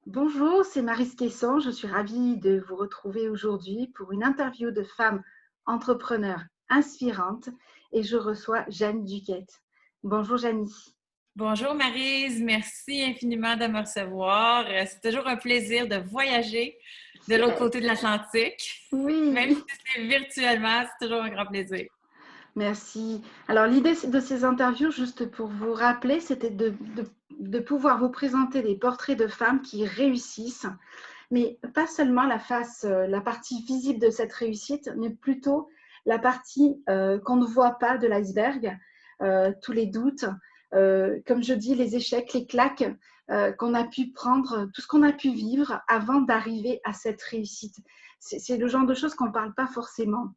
Bonjour, c'est Maryse Quesson. Je suis ravie de vous retrouver aujourd'hui pour une interview de femmes entrepreneurs inspirantes et je reçois Jeanne Duquette. Bonjour Jeannie. Bonjour Maryse, merci infiniment de me recevoir. C'est toujours un plaisir de voyager de l'autre côté de l'Atlantique. Même Oui, si c'est virtuellement, c'est toujours un grand plaisir. merci. Alors l'idée de ces interviews, juste pour vous rappeler, c'était de pouvoir vous présenter des portraits de femmes qui réussissent, mais pas seulement la partie visible de cette réussite, mais plutôt la partie qu'on ne voit pas de l'iceberg, tous les doutes, comme je dis, les échecs, les claques qu'on a pu prendre, tout ce qu'on a pu vivre avant d'arriver à cette réussite. C'est le genre de choses qu'on ne parle pas forcément.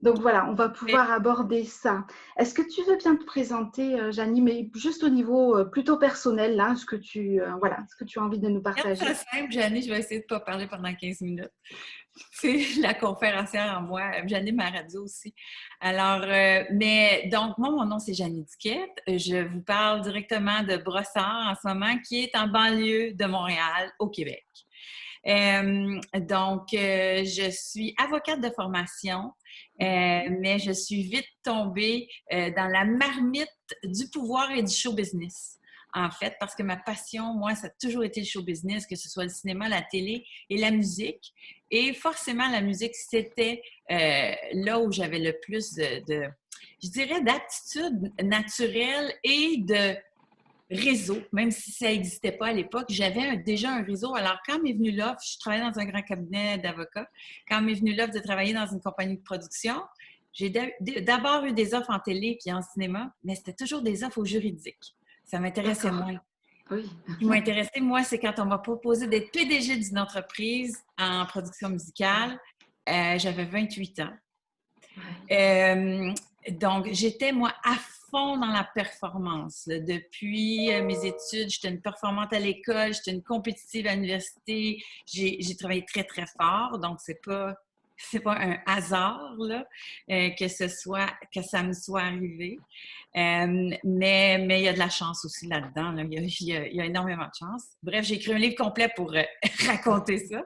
Donc voilà, on va pouvoir aborder ça. Est-ce que tu veux bien te présenter, Janie, mais juste au niveau plutôt personnel, là, ce que tu as envie de nous Regarde ça partager? simple, Jeannie, je vais essayer de ne pas parler pendant 15 minutes. C'est la conférencière en moi. J'anime ma radio aussi. Alors, mais donc, moi, mon nom, c'est Jeannie Duquette. Je vous parle directement de Brossard en ce moment, qui est en banlieue de Montréal, au Québec. Je suis avocate de formation, mais je suis vite tombée dans la marmite du pouvoir et du show business. En fait, parce que ma passion, moi, ça a toujours été le show business, que ce soit le cinéma, la télé et la musique. Et forcément, la musique, c'était là où j'avais le plus je dirais, d'aptitude naturelle et de réseau, même si ça n'existait pas à l'époque. J'avais déjà un réseau. Alors, quand m'est venue l'offre, je travaillais dans un grand cabinet d'avocats, quand m'est venue l'offre de travailler dans une compagnie de production, j'ai d'abord eu des offres en télé puis en cinéma, mais c'était toujours des offres au juridique. Ça m'intéressait D'accord, moins. oui. Ce qui m'a intéressé, moi, c'est quand on m'a proposé d'être PDG d'une entreprise en production musicale. J'avais 28 ans. Ouais. Euh, donc, j'étais, moi, à fond dans la performance. Là. Depuis mes études, j'étais une performante à l'école, j'étais une compétitive à l'université. J'ai travaillé très, très fort. Donc, c'est pas un hasard là, que ça me soit arrivé. Mais il y a de la chance aussi là-dedans. Là. Il y a énormément de chance. Bref, j'ai écrit un livre complet pour raconter ça.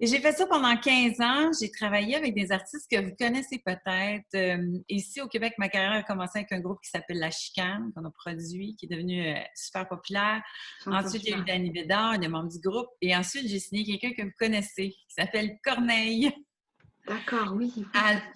Et j'ai fait ça pendant 15 ans. J'ai travaillé avec des artistes que vous connaissez peut-être. Ici, au Québec, ma carrière a commencé avec un groupe qui s'appelle La Chicane, qu'on a produit, qui est devenu super populaire. J'ai Ensuite, il y a eu entendu Danny Bédard, un des membres du groupe. Et ensuite, j'ai signé quelqu'un que vous connaissez, qui s'appelle Corneille. D'accord, oui, oui.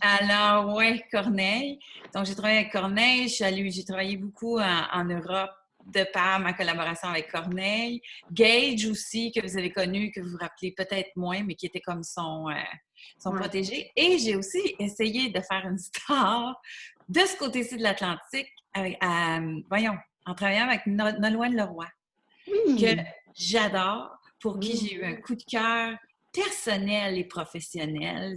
Alors, ouais, Corneille. Donc, j'ai travaillé avec Corneille. J'ai travaillé beaucoup en Europe de par ma collaboration avec Corneille. Gage aussi, que vous avez connu, que vous vous rappelez peut-être moins, mais qui était comme son Ouais. protégé. Et j'ai aussi essayé de faire une star de ce côté-ci de l'Atlantique, voyons, en travaillant avec Nolwenn Leroy, que Oui, j'adore, pour qui oui, j'ai eu un coup de cœur personnel et professionnel.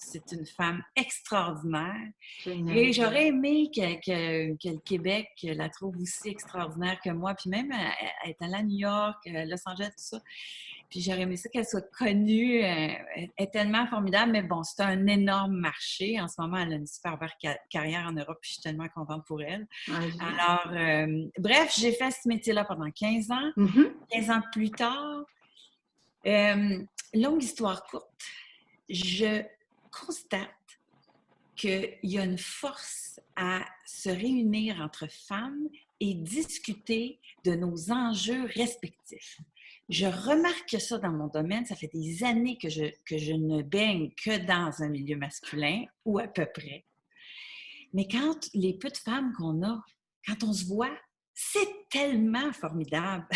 C'est une femme extraordinaire. génial. Et j'aurais aimé que le Québec la trouve aussi extraordinaire que moi. Puis même, elle est allée à New York, Los Angeles, tout ça. Puis j'aurais aimé ça qu'elle soit connue. Elle est tellement formidable. Mais bon, c'est un énorme marché. En ce moment, elle a une super belle carrière en Europe. Puis je suis tellement contente pour elle. Ouais, Alors, bref, j'ai fait ce métier-là pendant 15 ans. mhm. 15 ans plus tard, euh, longue histoire courte, je constate qu'il y a une force à se réunir entre femmes et discuter de nos enjeux respectifs. Je remarque ça dans mon domaine. Ça fait des années que je ne baigne que dans un milieu masculin, ou à peu près. Mais quand les peu de femmes qu'on a, quand on se voit, c'est tellement formidable.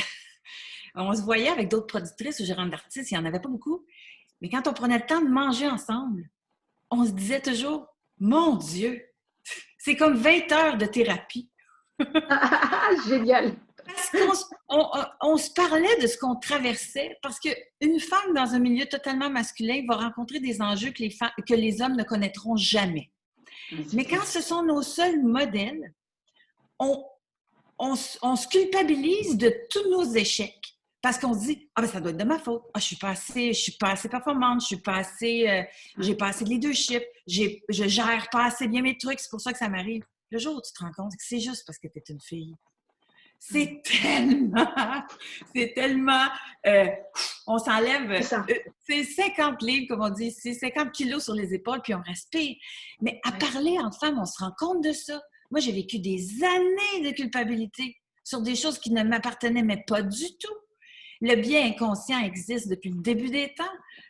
On se voyait avec d'autres productrices ou gérantes d'artistes, il n'y en avait pas beaucoup. Mais quand on prenait le temps de manger ensemble, on se disait toujours, mon Dieu, c'est comme 20 heures de thérapie. Génial. Parce qu'on se parlait de ce qu'on traversait, parce qu'une femme dans un milieu totalement masculin va rencontrer des enjeux que les hommes ne connaîtront jamais. Ouais, c'est Mais clair. quand ce sont nos seuls modèles, on, on se culpabilise de tous nos échecs. Parce qu'on se dit, ah ben ça doit être de ma faute. Ah, je suis pas assez performante, j'ai pas assez de leadership, je gère pas assez bien mes trucs, c'est pour ça que ça m'arrive. Le jour où tu te rends compte que c'est juste parce que tu es une fille. C'est tellement, on s'enlève, c'est 50 livres, comme on dit, c'est 50 kilos sur les épaules, puis on respire. Mais à parler entre femmes, on se rend compte de ça. Moi, j'ai vécu des années de culpabilité sur des choses qui ne m'appartenaient, mais pas du tout. Le biais inconscient existe depuis le début des temps.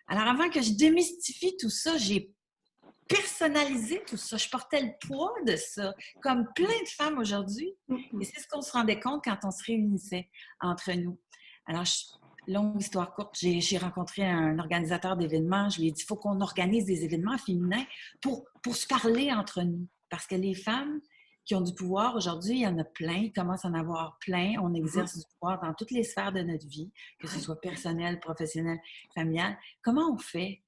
Alors, avant que je démystifie tout ça, j'ai personnalisé tout ça. Je portais le poids de ça, comme plein de femmes aujourd'hui. Et c'est ce qu'on se rendait compte quand on se réunissait entre nous. Alors, longue histoire courte, j'ai rencontré un organisateur d'événements. Je lui ai dit, il faut qu'on organise des événements féminins pour se parler entre nous. Parce que les femmes qui ont du pouvoir aujourd'hui, il y en a plein, il commence à en avoir plein. On exerce du pouvoir dans toutes les sphères de notre vie, que ce soit personnel, professionnel, familial. Comment on fait?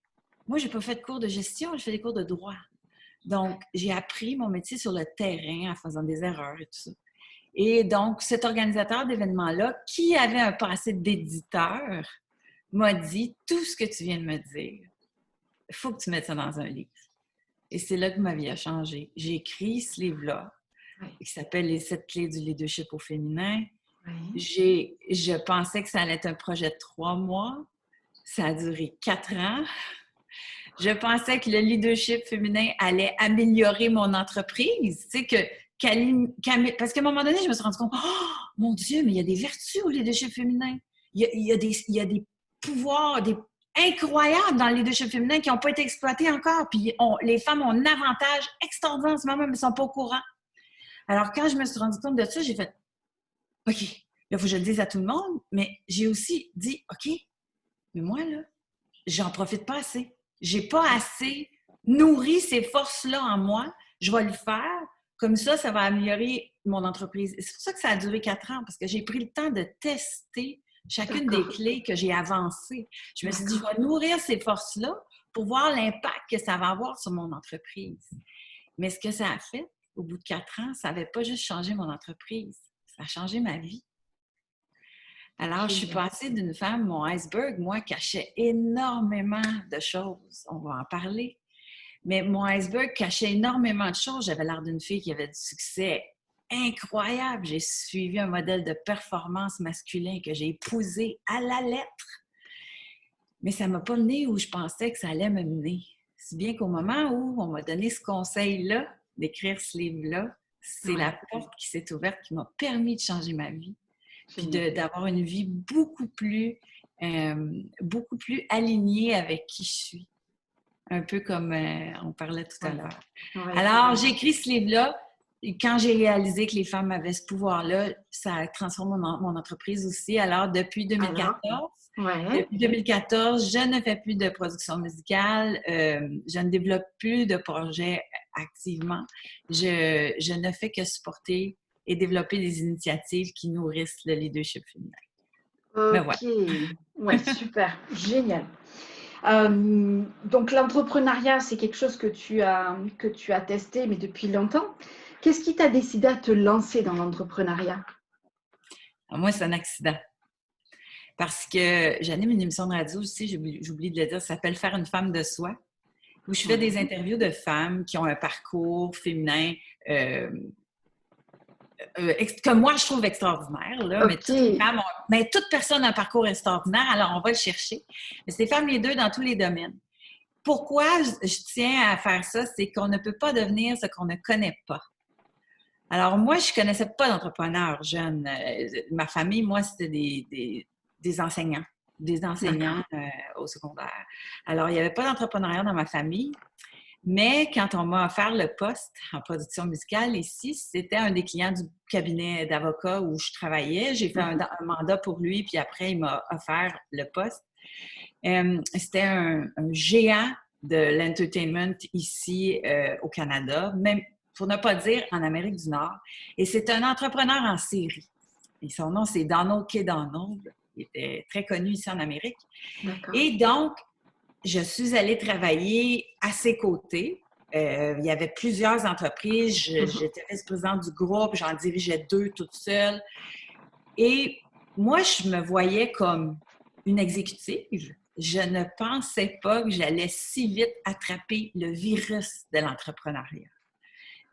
Moi, je n'ai pas fait de cours de gestion, je fais des cours de droit. Donc, j'ai appris mon métier sur le terrain en faisant des erreurs et tout ça. Et donc, cet organisateur d'événements-là, qui avait un passé d'éditeur, m'a dit tout ce que tu viens de me dire. Il faut que tu mettes ça dans un livre. Et c'est là que ma vie a changé. J'ai écrit ce livre-là, qui s'appelle « Les 7 clés du leadership au féminin ». Je pensais que ça allait être un projet de 3 mois. Ça a duré 4 ans. Je pensais que le leadership féminin allait améliorer mon entreprise. Tu sais, parce qu'à un moment donné, je me suis rendu compte, oh mon Dieu, mais il y a des vertus au leadership féminin. Il y a des pouvoirs incroyables dans le leadership féminin qui n'ont pas été exploités encore. Puis les femmes ont un avantage extraordinaire en ce moment, mais elles ne sont pas au courant. Alors, quand je me suis rendu compte de ça, j'ai fait, OK, il faut que je le dise à tout le monde, mais j'ai aussi dit, OK, mais moi, là, j'en profite pas assez. J'ai pas assez nourri ces forces-là en moi. Je vais le faire. Comme ça va améliorer mon entreprise. Et c'est pour ça que ça a duré 4 ans, parce que j'ai pris le temps de tester chacune des clés que j'ai avancées. Je me suis dit, je vais nourrir ces forces-là pour voir l'impact que ça va avoir sur mon entreprise. Mais ce que ça a fait, au bout de 4 ans, ça n'avait pas juste changé mon entreprise, ça a changé ma vie. Alors, je suis passée d'une femme, mon iceberg, moi, cachait énormément de choses. On va en parler. Mais mon iceberg cachait énormément de choses. J'avais l'air d'une fille qui avait du succès incroyable. J'ai suivi un modèle de performance masculin que j'ai épousé à la lettre. Mais ça ne m'a pas mené où je pensais que ça allait me mener. Si bien qu'au moment où on m'a donné ce conseil-là, d'écrire ce livre-là, c'est la porte qui s'est ouverte qui m'a permis de changer ma vie. Puis d'avoir une vie beaucoup plus alignée avec qui je suis. Un peu comme on parlait tout à l'heure. Alors, j'ai écrit ce livre-là. Et quand j'ai réalisé que les femmes avaient ce pouvoir-là, ça a transformé mon entreprise aussi. Alors, depuis 2014, je ne fais plus de production musicale. Je ne développe plus de projets activement. Je ne fais que supporter et développer des initiatives qui nourrissent le leadership féminin. OK. Ouais, super. Génial. Donc, l'entrepreneuriat, c'est quelque chose que tu as testé, mais depuis longtemps. Qu'est-ce qui t'a décidé à te lancer dans l'entrepreneuriat? Moi, c'est un accident. Parce que j'anime une émission de radio aussi, j'oublie de le dire, ça s'appelle « Faire une femme de soi », où je fais des interviews de femmes qui ont un parcours féminin que moi, je trouve extraordinaire. Là, mais toutes les femmes toute personne a un parcours extraordinaire, alors on va le chercher. Mais c'est des femmes les deux dans tous les domaines. Pourquoi je tiens à faire ça? C'est qu'on ne peut pas devenir ce qu'on ne connaît pas. Alors moi, je ne connaissais pas d'entrepreneurs jeunes. Ma famille, moi, c'était des enseignants. Au secondaire. Alors, il n'y avait pas d'entrepreneuriat dans ma famille. Mais quand on m'a offert le poste en production musicale ici, c'était un des clients du cabinet d'avocat où je travaillais. J'ai fait un mandat pour lui, puis après, il m'a offert le poste. C'était un géant de l'entertainment ici au Canada, même pour ne pas dire en Amérique du Nord. Et c'est un entrepreneur en série. Et son nom, c'est Donald K. Donald. Il était très connu ici en Amérique. Et donc, je suis allée travailler à ses côtés. Il y avait plusieurs entreprises. J'étais vice-présidente du groupe. J'en dirigeais 2 toute seule. Et moi, je me voyais comme une exécutive. Je ne pensais pas que j'allais si vite attraper le virus de l'entrepreneuriat.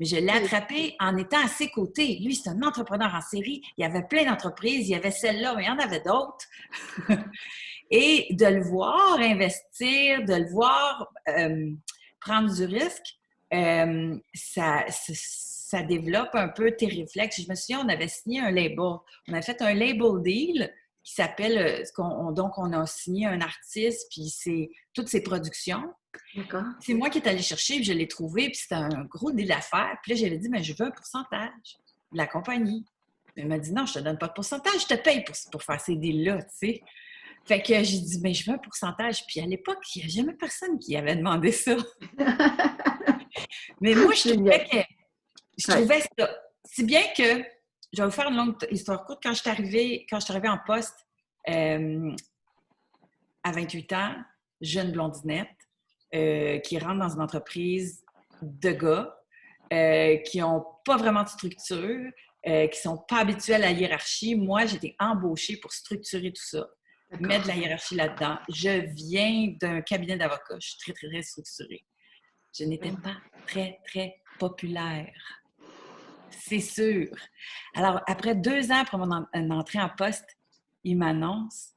Mais je l'ai Oui. attrapé en étant à ses côtés. Lui, c'est un entrepreneur en série. Il y avait plein d'entreprises. Il y avait celle-là, mais il y en avait d'autres. Et de le voir investir, de le voir prendre du risque, ça développe un peu tes réflexes. Je me souviens, on avait signé un label. On a fait un label deal qui s'appelle, donc on a signé un artiste, puis c'est toutes ses productions. D'accord. C'est moi qui est allée chercher, puis je l'ai trouvé, puis c'était un gros deal d'affaires. Puis là, j'avais dit, mais je veux un pourcentage de la compagnie. Elle m'a dit, non, je te donne pas de pourcentage, je te paye pour faire ces deals-là, tu sais. Fait que j'ai dit, mais je veux un pourcentage. Puis à l'époque, il n'y a jamais personne qui avait demandé ça. Mais moi, Génial. je Ouais. trouvais ça. Si bien que, je vais vous faire une longue histoire courte, quand je suis arrivée en poste à 28 ans, jeune blondinette, qui rentre dans une entreprise de gars, qui n'ont pas vraiment de structure, qui ne sont pas habitués à la hiérarchie. Moi, j'ai été embauchée pour structurer tout ça, mettre de la hiérarchie là-dedans. Je viens d'un cabinet d'avocats. Je suis très, très, très structurée. Je n'étais pas très, très populaire. C'est sûr. Alors, après 2 ans après mon entrée en poste, il m'annonce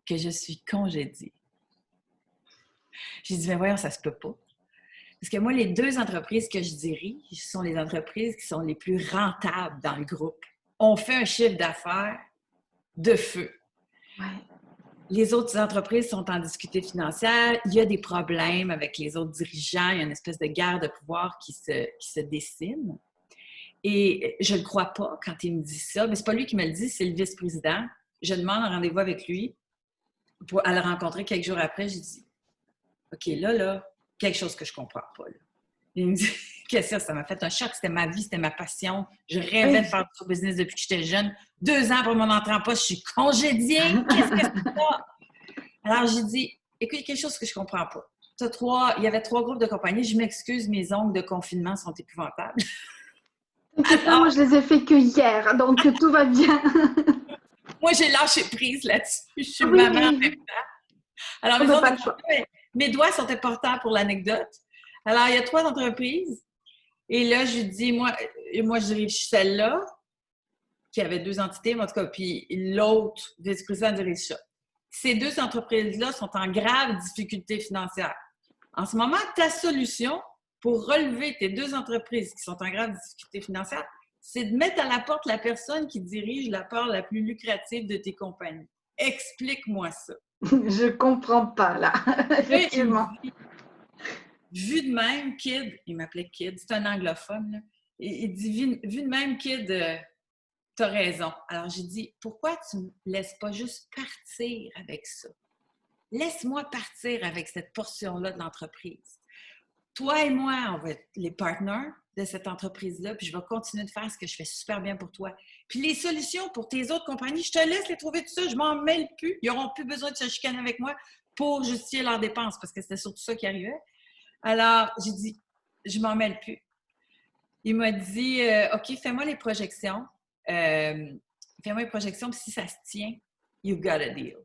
que je suis congédiée. J'ai dit, mais voyons, ça se peut pas. Parce que moi, les 2 entreprises que je dirige sont les entreprises qui sont les plus rentables dans le groupe. On fait un chiffre d'affaires de feu. Ouais. Les autres entreprises sont en difficulté financière. Il y a des problèmes avec les autres dirigeants. Il y a une espèce de guerre de pouvoir qui se dessine. Et je ne le crois pas quand il me dit ça. Mais ce n'est pas lui qui me le dit, c'est le vice-président. Je demande un rendez-vous avec lui pour aller le rencontrer quelques jours après. J'ai dit, OK, là, quelque chose que je ne comprends pas. Là. Il me dit, qu'est-ce que ça m'a fait un choc. C'était ma vie, c'était ma passion. Je rêvais de faire du business depuis que j'étais jeune. 2 ans après mon entrée en poste, je suis congédiée. Qu'est-ce que c'est ça? Alors, j'ai dit, écoute, il y a quelque chose que je ne comprends pas. Il y avait 3 groupes de compagnies. Je m'excuse, mes ongles de confinement sont épouvantables. T'inquiète pas, moi je les ai fait que hier, donc tout va bien. Moi, j'ai lâché prise là-dessus. Je suis Oui, maman en même oui, temps. Alors, on n'a pas le choix. mes doigts sont importants pour l'anecdote. Alors, il y a 3 entreprises. Et là, je lui dis, moi je dirige celle-là, qui avait 2 entités, mais en tout cas, puis l'autre vice-président dirige ça. Ces 2 entreprises-là sont en grave difficulté financière. En ce moment, ta solution pour relever tes 2 entreprises qui sont en grave difficulté financière, c'est de mettre à la porte la personne qui dirige la part la plus lucrative de tes compagnies. Explique-moi ça. Je comprends pas, là, effectivement. Vu de même, Kid, il m'appelait Kid, c'est un anglophone, là. Il dit, vu de même, Kid, t'as raison. Alors, j'ai dit, pourquoi tu ne me laisses pas juste partir avec ça? Laisse-moi partir avec cette portion-là de l'entreprise. Toi et moi, on va être les partners de cette entreprise-là, puis je vais continuer de faire ce que je fais super bien pour toi. Puis les solutions pour tes autres compagnies, je te laisse les trouver tout ça, je m'en mêle plus. Ils n'auront plus besoin de se chicaner avec moi pour justifier leurs dépenses, parce que c'était surtout ça qui arrivait. Alors, j'ai dit, je m'en mêle plus. Il m'a dit, OK, fais-moi les projections. Fais-moi les projections, puis si ça se tient, you got a deal.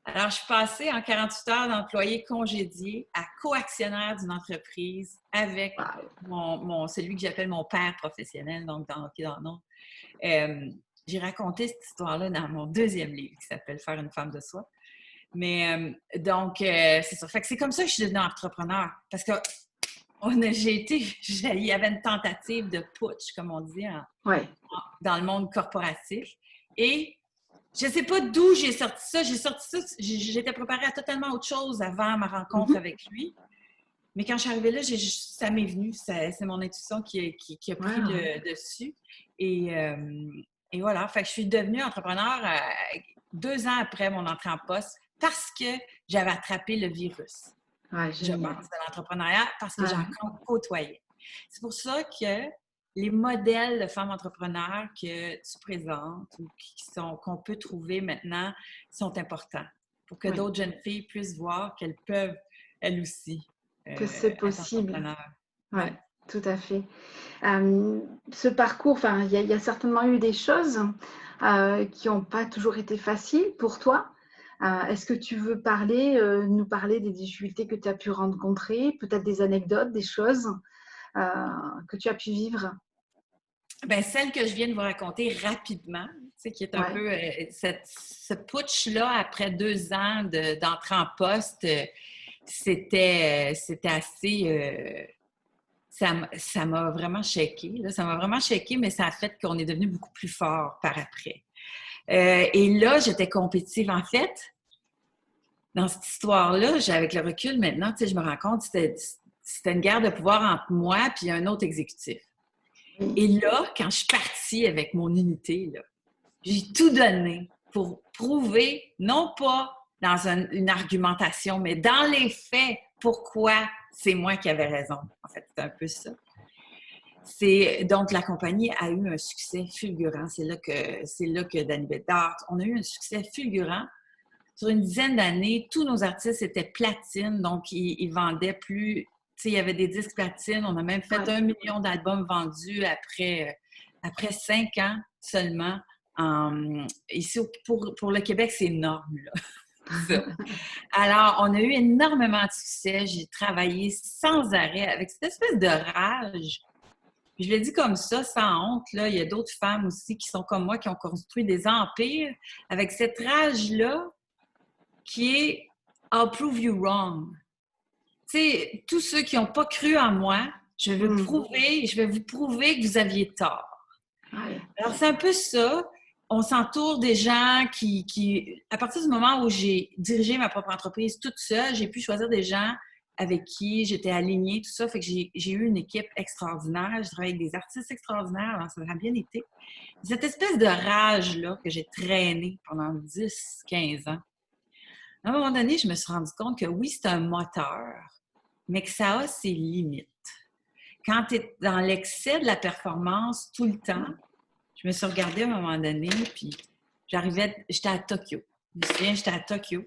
Alors, je suis passée en 48 heures d'employé congédié à co-actionnaire d'une entreprise avec celui que j'appelle mon père professionnel, donc dans le nom. J'ai raconté cette histoire-là dans mon 2e livre qui s'appelle « Faire une femme de soi ». Mais donc, c'est ça. Fait que c'est comme ça que je suis devenue entrepreneur. Parce que il y avait une tentative de putsch, comme on dit, dans le monde corporatif. Et je ne sais pas d'où j'ai sorti ça. J'étais préparée à totalement autre chose avant ma rencontre avec lui. Mais quand je suis arrivée là, ça m'est venu. C'est mon intuition qui a pris le dessus. Et voilà. Fait que je suis devenue entrepreneur 2 ans après mon entrée en poste parce que j'avais attrapé le virus. Je pense de l'entrepreneuriat parce que j'en côtoyais. C'est pour ça que les modèles de femmes entrepreneurs que tu présentes ou qu'on peut trouver maintenant sont importants pour que d'autres jeunes filles puissent voir qu'elles peuvent, elles aussi, que c'est possible. Oui, tout à fait. Ce parcours, il y a certainement eu des choses qui n'ont pas toujours été faciles pour toi. Est-ce que tu veux nous parler des difficultés que tu as pu rencontrer, peut-être des anecdotes, des choses que tu as pu vivre? Bien, celle que je viens de vous raconter rapidement, tu sais, qui est un peu ce putsch-là après 2 ans d'entrée en poste, c'était assez. Ça m'a vraiment shaké. Là. Ça m'a vraiment shaké, mais ça a fait qu'on est devenu beaucoup plus fort par après. Et là, j'étais compétitive. En fait, dans cette histoire-là, avec le recul maintenant, tu sais, je me rends compte que c'était une guerre de pouvoir entre moi et un autre exécutif. Et là, quand je suis partie avec mon unité, là, j'ai tout donné pour prouver, non pas dans une argumentation, mais dans les faits, pourquoi c'est moi qui avais raison. En fait, c'est un peu ça. Donc, la compagnie a eu un succès fulgurant. C'est là que Danny Bédard, on a eu un succès fulgurant. Sur une dizaine d'années, tous nos artistes étaient platine, donc ils vendaient plus. Tu sais, il y avait des disques platine. On a même fait 1 million d'albums vendus après 5 ans seulement. Ici, pour le Québec, c'est énorme, là. Ça. Alors, on a eu énormément de succès. J'ai travaillé sans arrêt avec cette espèce de rage. Puis je le dis comme ça, sans honte, là. Il y a d'autres femmes aussi qui sont comme moi, qui ont construit des empires avec cette rage-là qui est « I'll prove you wrong ». Tu sais, tous ceux qui n'ont pas cru en moi, je vais vous prouver que vous aviez tort. Alors, c'est un peu ça. On s'entoure des gens qui... À partir du moment où j'ai dirigé ma propre entreprise toute seule, j'ai pu choisir des gens avec qui j'étais alignée, tout ça. Fait que j'ai eu une équipe extraordinaire. Je travaille avec des artistes extraordinaires. Alors, ça a bien été. Cette espèce de rage-là que j'ai traînée pendant 10-15 ans, à un moment donné, je me suis rendu compte que oui, c'est un moteur, mais que ça a ses limites. Quand tu es dans l'excès de la performance tout le temps, je me suis regardée à un moment donné, puis j'étais à Tokyo. Je me souviens, j'étais à Tokyo,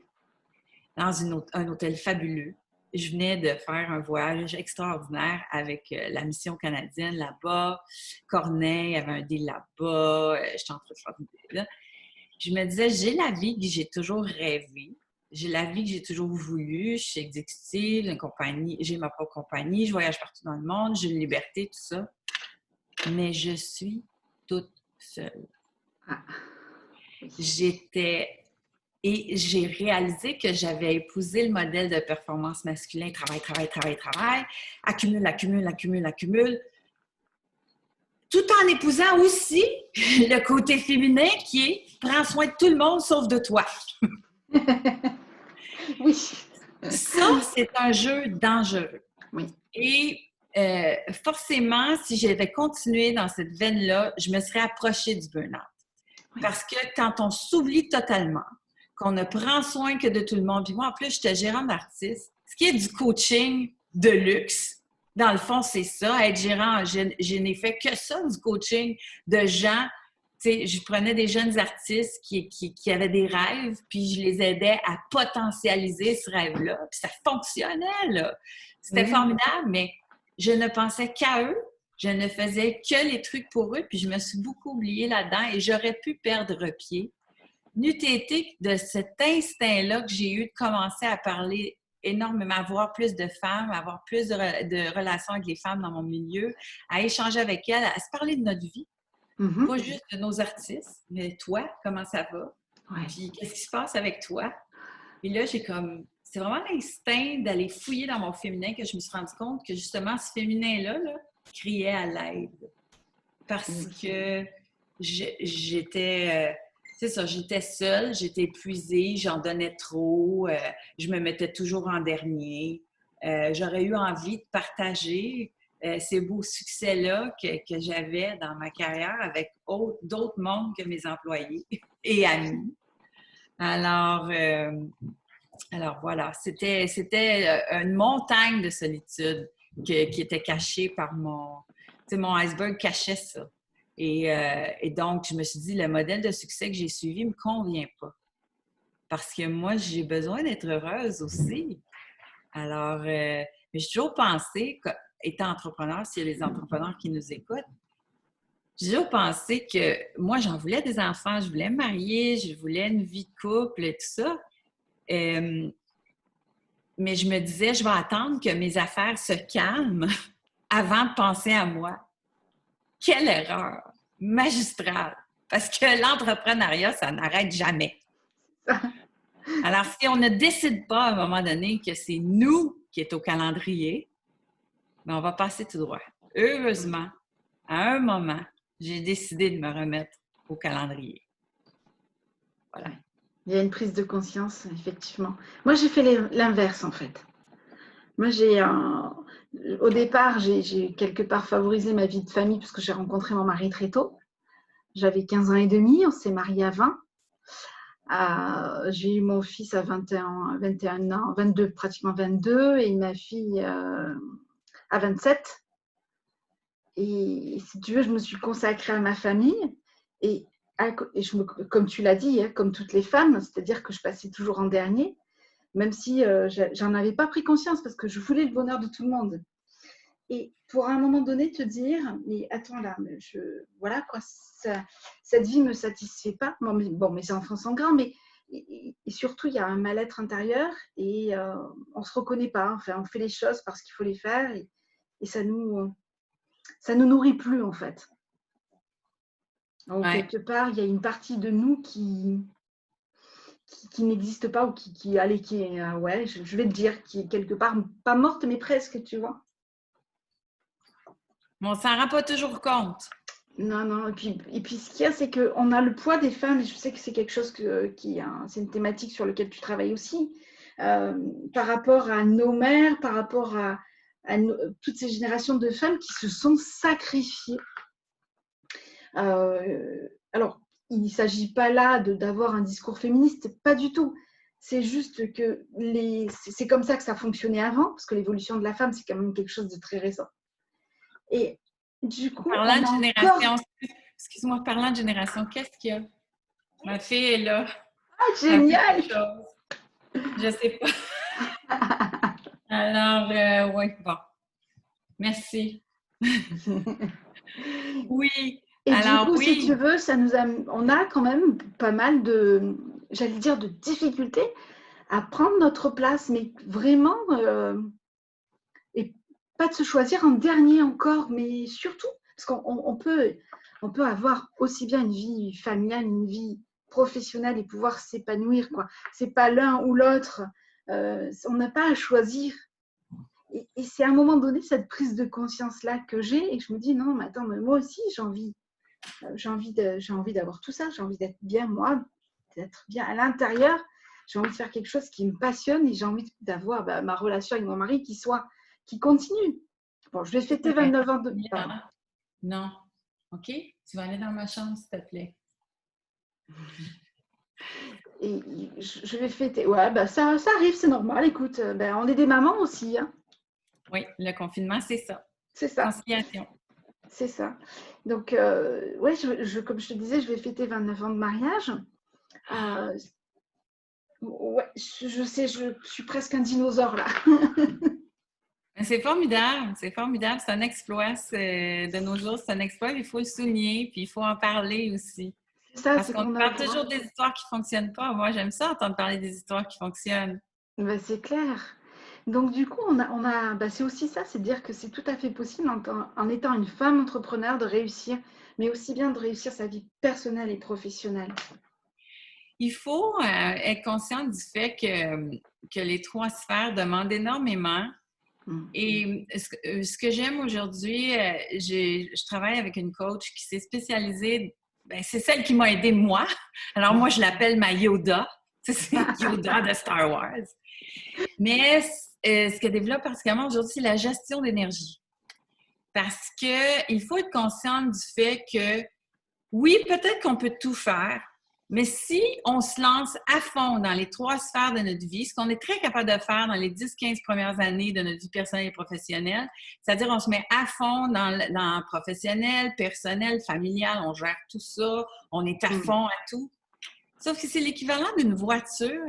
dans un hôtel fabuleux. Je venais de faire un voyage extraordinaire avec la mission canadienne là-bas. Corneille, il y avait un deal là-bas. J'étais en train de faire des deals. Je me disais, j'ai la vie que j'ai toujours rêvé. J'ai la vie que j'ai toujours voulu. Je suis exécutive, j'ai ma propre compagnie, je voyage partout dans le monde, j'ai une liberté, tout ça. Mais je suis toute seule. Et j'ai réalisé que j'avais épousé le modèle de performance masculin, travail, accumule, tout en épousant aussi le côté féminin qui est « prends soin de tout le monde sauf de toi ». Oui. Ça, c'est un jeu dangereux. Oui. Et forcément, si j'avais continué dans cette veine-là, je me serais approchée du burn-out. Oui. Parce que quand on s'oublie totalement, qu'on ne prend soin que de tout le monde, puis moi, en plus, j'étais gérante d'artiste, ce qui est du coaching de luxe, dans le fond, c'est ça, être gérant, je n'ai fait que ça, du coaching de gens. Tu sais, je prenais des jeunes artistes qui avaient des rêves, puis je les aidais à potentialiser ce rêve-là. Puis ça fonctionnait, là. C'était formidable, mais je ne pensais qu'à eux. Je ne faisais que les trucs pour eux, puis je me suis beaucoup oubliée là-dedans et j'aurais pu perdre pied. N'eût été de cet instinct-là que j'ai eu de commencer à parler énormément, à voir plus de femmes, à avoir plus de relations avec les femmes dans mon milieu, à échanger avec elles, à se parler de notre vie. Pas juste de nos artistes, mais toi, comment ça va? Ouais. Puis qu'est-ce qui se passe avec toi? Puis là, c'est vraiment l'instinct d'aller fouiller dans mon féminin que je me suis rendu compte que justement, ce féminin-là là, criait à l'aide. Parce que j'étais seule, j'étais épuisée, j'en donnais trop, je me mettais toujours en dernier. J'aurais eu envie de partager ces beaux succès-là que j'avais dans ma carrière avec d'autres mondes que mes employés et amis. Alors voilà, c'était une montagne de solitude qui était cachée par mon iceberg cachait ça. Et donc, je me suis dit, le modèle de succès que j'ai suivi ne me convient pas. Parce que moi, j'ai besoin d'être heureuse aussi. Alors, mais j'ai toujours pensé, étant entrepreneur, s'il y a des entrepreneurs qui nous écoutent, j'ai toujours pensé que moi, j'en voulais des enfants, je voulais me marier, je voulais une vie de couple et tout ça. Mais je me disais, je vais attendre que mes affaires se calment avant de penser à moi. Quelle erreur magistrale! Parce que l'entrepreneuriat, ça n'arrête jamais. Alors, si on ne décide pas à un moment donné que c'est nous qui est au calendrier, bien, on va passer tout droit. Heureusement, à un moment, j'ai décidé de me remettre au calendrier. Voilà. Il y a une prise de conscience, effectivement. Moi, j'ai fait l'inverse, en fait. Moi, au départ, j'ai quelque part favorisé ma vie de famille parce que j'ai rencontré mon mari très tôt. J'avais 15 ans et demi, on s'est mariés à 20. J'ai eu mon fils à 21 ans, 22, pratiquement 22, et ma fille à 27. Et si tu veux, je me suis consacrée à ma famille. Et comme tu l'as dit, hein, comme toutes les femmes, c'est-à-dire que je passais toujours en dernier, même si j'en avais pas pris conscience parce que je voulais le bonheur de tout le monde. Et pour à un moment donné te dire, mais attends là, voilà quoi, cette vie ne me satisfait pas. Bon, mes enfants sont grands, mais et surtout il y a un mal-être intérieur et on ne se reconnaît pas. Enfin, on fait les choses parce qu'il faut les faire et ça nous nourrit plus en fait. Donc quelque part, il y a une partie de nous qui n'existe pas ou qui est, ouais, je vais te dire, qui est quelque part pas morte mais presque, tu vois. Mais on ne s'en rend pas toujours compte. Non. Et puis ce qu'il y a, c'est qu'on a le poids des femmes, et je sais que c'est quelque chose c'est une thématique sur laquelle tu travailles aussi, par rapport à nos mères, par rapport à toutes ces générations de femmes qui se sont sacrifiées. Alors, il ne s'agit pas là d'avoir un discours féministe, pas du tout. C'est juste que c'est comme ça que ça fonctionnait avant, parce que l'évolution de la femme, c'est quand même quelque chose de très récent. Et du coup, parlant de génération, excuse-moi, parlant de génération, qu'est-ce qu'il y a? Ma fille est là. Ah, génial! Je sais pas. Alors, oui, bon. Merci. Oui. Et alors, du coup, oui. si tu veux, on a quand même pas mal j'allais dire, de difficultés à prendre notre place, mais vraiment, et pas de se choisir en dernier encore, mais surtout, parce qu'on peut avoir aussi bien une vie familiale, une vie professionnelle et pouvoir s'épanouir, quoi. C'est pas l'un ou l'autre. On n'a pas à choisir. Et c'est à un moment donné cette prise de conscience-là que j'ai et que je me dis non, mais attends, mais moi aussi j'ai envie d'avoir tout ça, j'ai envie d'être bien moi, d'être bien à l'intérieur, j'ai envie de faire quelque chose qui me passionne et j'ai envie d'avoir ma relation avec mon mari qui continue. Bon, je vais fêter 29 ans de... Non. OK? Tu vas aller dans ma chambre, s'il te plaît. Et je vais fêter. Ouais, ça arrive, c'est normal. Écoute, on est des mamans aussi. Hein. Oui, le confinement, c'est ça. C'est ça. Conciliation. C'est ça. Donc, ouais, comme je te disais, je vais fêter 29 ans de mariage. Ouais, je sais, je suis presque un dinosaure là. C'est formidable, c'est formidable. C'est un exploit de nos jours, c'est un exploit. Il faut le souligner, puis il faut en parler aussi. Ça, parce qu'on parle toujours des histoires qui ne fonctionnent pas. Moi, j'aime ça, entendre parler des histoires qui fonctionnent. Ben, c'est clair. Donc, du coup, c'est aussi ça, c'est de dire que c'est tout à fait possible en étant une femme entrepreneur de réussir, mais aussi bien de réussir sa vie personnelle et professionnelle. Il faut être conscient du fait que les 3 sphères demandent énormément. Et ce que j'aime aujourd'hui, je travaille avec une coach qui s'est spécialisée, c'est celle qui m'a aidée moi. Alors moi, je l'appelle ma Yoda. C'est Yoda de Star Wars. Mais ce qu'elle développe particulièrement aujourd'hui, c'est la gestion d'énergie. Parce qu'il faut être conscient du fait que, oui, peut-être qu'on peut tout faire, mais si on se lance à fond dans les 3 sphères de notre vie, ce qu'on est très capable de faire dans les 10-15 premières années de notre vie personnelle et professionnelle, c'est-à-dire on se met à fond dans professionnel, personnel, familial, on gère tout ça, on est à fond à tout. Sauf que c'est l'équivalent d'une voiture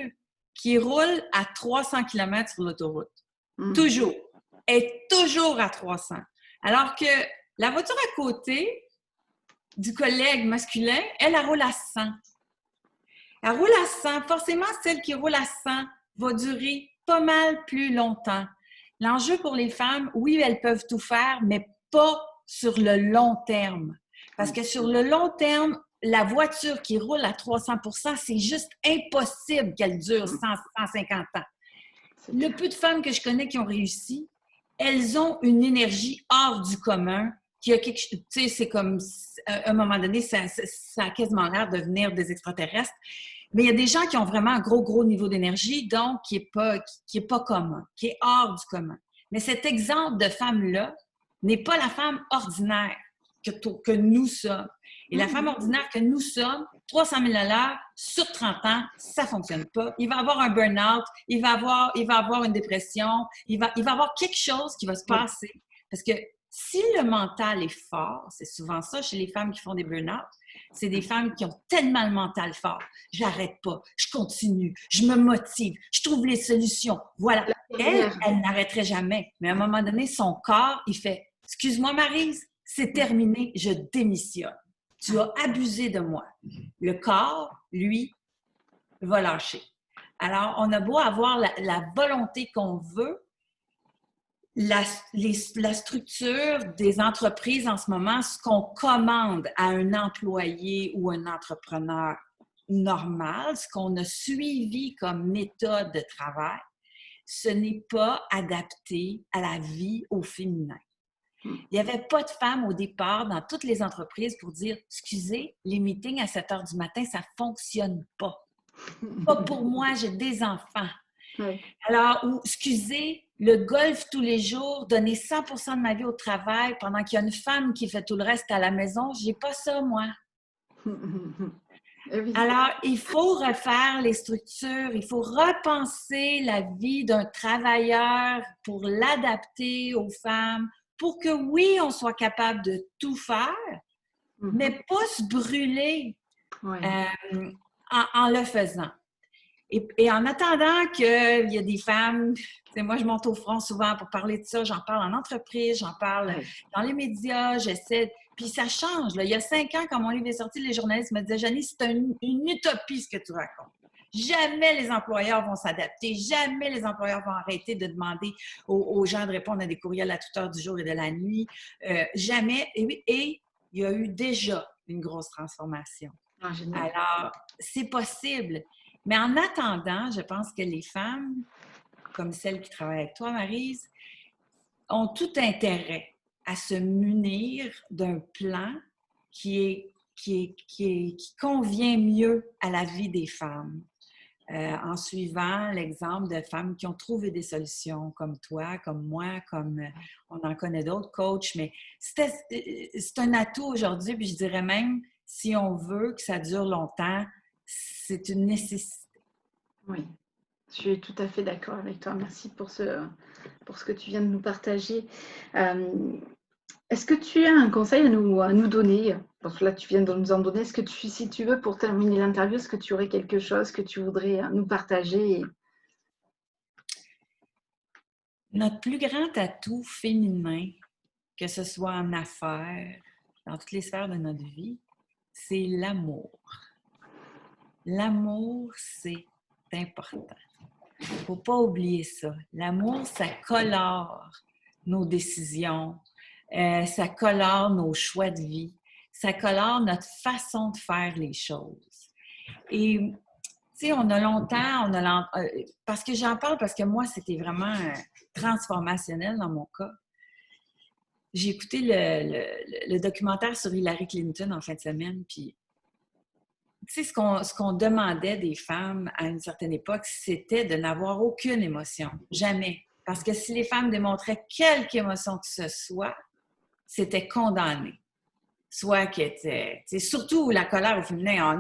qui roule à 300 km sur l'autoroute. Toujours. Elle est toujours à 300. Alors que la voiture à côté du collègue masculin, elle roule à 100. Elle roule à 100. Forcément, celle qui roule à 100 va durer pas mal plus longtemps. L'enjeu pour les femmes, oui, elles peuvent tout faire, mais pas sur le long terme. Parce que sur le long terme, la voiture qui roule à 300%, c'est juste impossible qu'elle dure 150 ans. Le peu de femmes que je connais qui ont réussi, elles ont une énergie hors du commun, qui a quelque, tu sais, c'est comme, à un moment donné, ça a quasiment l'air de venir des extraterrestres. Mais il y a des gens qui ont vraiment un gros niveau d'énergie, donc qui est pas commun, qui est hors du commun. Mais cet exemple de femme-là n'est pas la femme ordinaire que nous sommes. Et la femme ordinaire que nous sommes, 300 000 $ sur 30 ans, ça ne fonctionne pas. Il va avoir un burn-out, il va avoir une dépression, il va avoir quelque chose qui va se passer. Parce que si le mental est fort, c'est souvent ça chez les femmes qui font des burn-out, c'est des femmes qui ont tellement le mental fort. J'arrête pas, je continue, je me motive, je trouve les solutions. Voilà. Elle n'arrêterait jamais. Mais à un moment donné, son corps, il fait « Excuse-moi, Maryse, c'est terminé, je démissionne. Tu as abusé de moi. » Le corps, lui, va lâcher. Alors, on a beau avoir la volonté qu'on veut, la structure des entreprises en ce moment, ce qu'on commande à un employé ou un entrepreneur normal, ce qu'on a suivi comme méthode de travail, ce n'est pas adapté à la vie au féminin. Il n'y avait pas de femmes au départ dans toutes les entreprises pour dire « Excusez, les meetings à 7 heures du matin, ça ne fonctionne pas. Pas pour moi, j'ai des enfants. » Oui. Alors, ou excusez, le golf tous les jours, donner 100% de ma vie au travail pendant qu'il y a une femme qui fait tout le reste à la maison, j'ai pas ça, moi. Alors, il faut refaire les structures, il faut repenser la vie d'un travailleur pour l'adapter aux femmes, pour que oui, on soit capable de tout faire, mais pas se brûler en le faisant. Et en attendant qu'il y a des femmes, moi je monte au front souvent pour parler de ça, j'en parle en entreprise, j'en parle dans les médias, j'essaie, puis ça change. Là. Il y a 5 ans, quand mon livre est sorti, les journalistes me disaient « Janie, c'est une utopie ce que tu racontes. Jamais les employeurs vont s'adapter, jamais les employeurs vont arrêter de demander aux gens de répondre à des courriels à toute heure du jour et de la nuit. Jamais. Et il y a eu déjà une grosse transformation. Alors, c'est possible. Mais en attendant, je pense que les femmes, comme celles qui travaillent avec toi, Maryse, ont tout intérêt à se munir d'un plan qui convient mieux à la vie des femmes. En suivant l'exemple de femmes qui ont trouvé des solutions comme toi, comme moi, comme on en connaît d'autres coachs, mais c'est un atout aujourd'hui, puis je dirais même, si on veut que ça dure longtemps, c'est une nécessité. Oui, je suis tout à fait d'accord avec toi. Merci pour ce que tu viens de nous partager. Est-ce que tu as un conseil à nous donner? Parce que là, tu viens de nous en donner. Est-ce que si tu veux, pour terminer l'interview, est-ce que tu aurais quelque chose que tu voudrais nous partager? Notre plus grand atout féminin, que ce soit en affaires, dans toutes les sphères de notre vie, c'est l'amour. L'amour, c'est important. Il ne faut pas oublier ça. L'amour, ça colore nos décisions, ça colore nos choix de vie, ça colore notre façon de faire les choses. Et, tu sais, on a longtemps, parce que j'en parle parce que moi, c'était vraiment transformationnel dans mon cas. J'ai écouté le documentaire sur Hillary Clinton en fin de semaine, puis tu sais, ce qu'on demandait des femmes à une certaine époque, c'était de n'avoir aucune émotion. Jamais. Parce que si les femmes démontraient quelque émotion que ce soit, c'était condamné. Soit qu'elle était... Surtout la colère au féminin. Oh,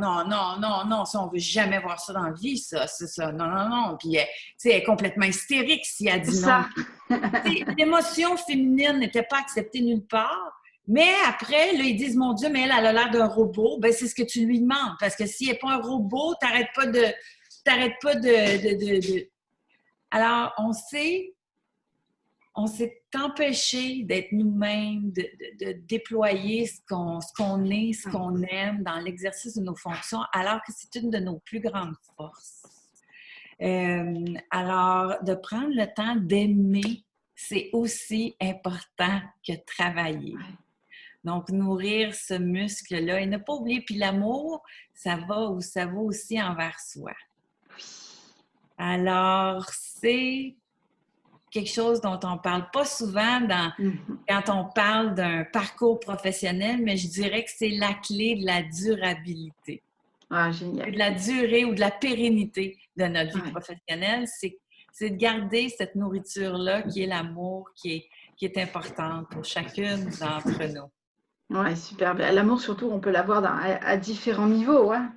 non, ça, on veut jamais voir ça dans la vie, ça. Non. Puis, elle est complètement hystérique si elle dit non. L'émotion féminine n'était pas acceptée nulle part. Mais après, là, ils disent, mon Dieu, mais elle a l'air d'un robot. Ben, c'est ce que tu lui demandes. Parce que s'il n'est pas un robot, t'arrêtes pas de... Alors, on s'est empêché d'être nous-mêmes, de déployer ce qu'on est, ce qu'on aime dans l'exercice de nos fonctions, alors que c'est une de nos plus grandes forces. Alors, de prendre le temps d'aimer c'est aussi important que travailler. Ouais. Donc, nourrir ce muscle-là et ne pas oublier. Puis l'amour, ça va aussi envers soi. Oui. Alors, c'est quelque chose dont on ne parle pas souvent quand on parle d'un parcours professionnel, mais je dirais que c'est la clé de la durabilité. Ah, génial. De la durée ou de la pérennité de notre vie Ouais. professionnelle. C'est de garder cette nourriture-là qui est l'amour, qui est importante pour chacune d'entre nous. Ouais, super. L'amour, surtout, on peut l'avoir à différents niveaux. Hein.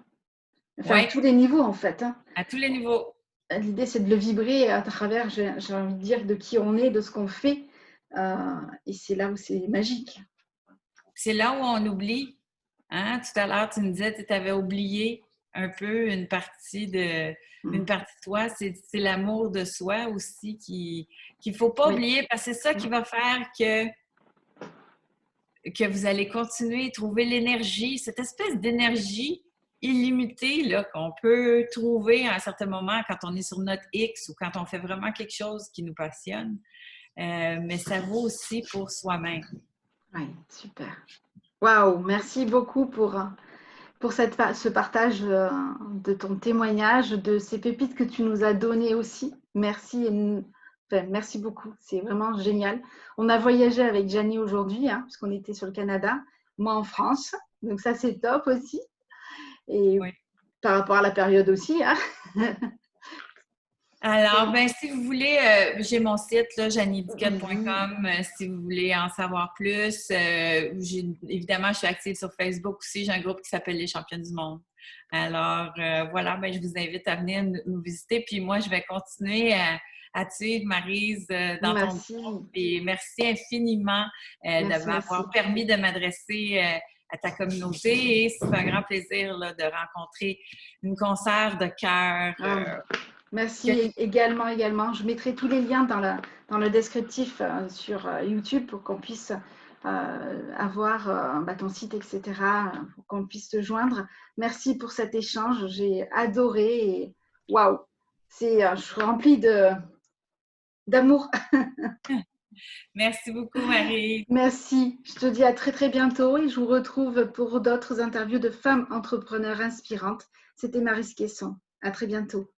Enfin, à Oui, tous les niveaux, en fait. Hein. à tous les niveaux. L'idée, c'est de le vibrer à travers, j'ai envie de dire, de qui on est, de ce qu'on fait. Et c'est là où c'est magique. C'est là où on oublie. Hein? Tout à l'heure, tu me disais que tu avais oublié un peu une partie de toi. C'est l'amour de soi aussi qu'il ne faut pas Oui. oublier parce que c'est ça qui va faire que vous allez continuer à trouver l'énergie, cette espèce d'énergie illimitée là, qu'on peut trouver à un certain moment quand on est sur notre X ou quand on fait vraiment quelque chose qui nous passionne. Mais ça vaut aussi pour soi-même. Oui, super. Waouh, merci beaucoup pour ce partage de ton témoignage, de ces pépites que tu nous as données aussi. Merci, enfin, merci beaucoup, c'est vraiment génial. On a voyagé avec Gianni aujourd'hui, hein, puisqu'on était sur le Canada, moi en France, donc ça c'est top aussi. Et Oui. par rapport à la période aussi. Hein. Alors, ben, si vous voulez, j'ai mon site, janidicotte.com, si vous voulez en savoir plus. Évidemment, je suis active sur Facebook aussi. J'ai un groupe qui s'appelle Les Championnes du monde. Alors, voilà, ben, je vous invite à venir nous visiter. Puis moi, je vais continuer à te suivre, Maryse, dans ton groupe. Et merci infiniment de m'avoir permis de m'adresser à ta communauté. Et c'est un grand plaisir là, de rencontrer une consoeur de cœur. Merci également. Je mettrai tous les liens dans le descriptif sur YouTube pour qu'on puisse avoir ton site, etc., pour qu'on puisse te joindre. Merci pour cet échange. J'ai adoré et waouh, je suis remplie d'amour. Merci beaucoup, Marie. Merci. Je te dis à très, très bientôt et je vous retrouve pour d'autres interviews de femmes entrepreneurs inspirantes. C'était Maryse Caisson. À très bientôt.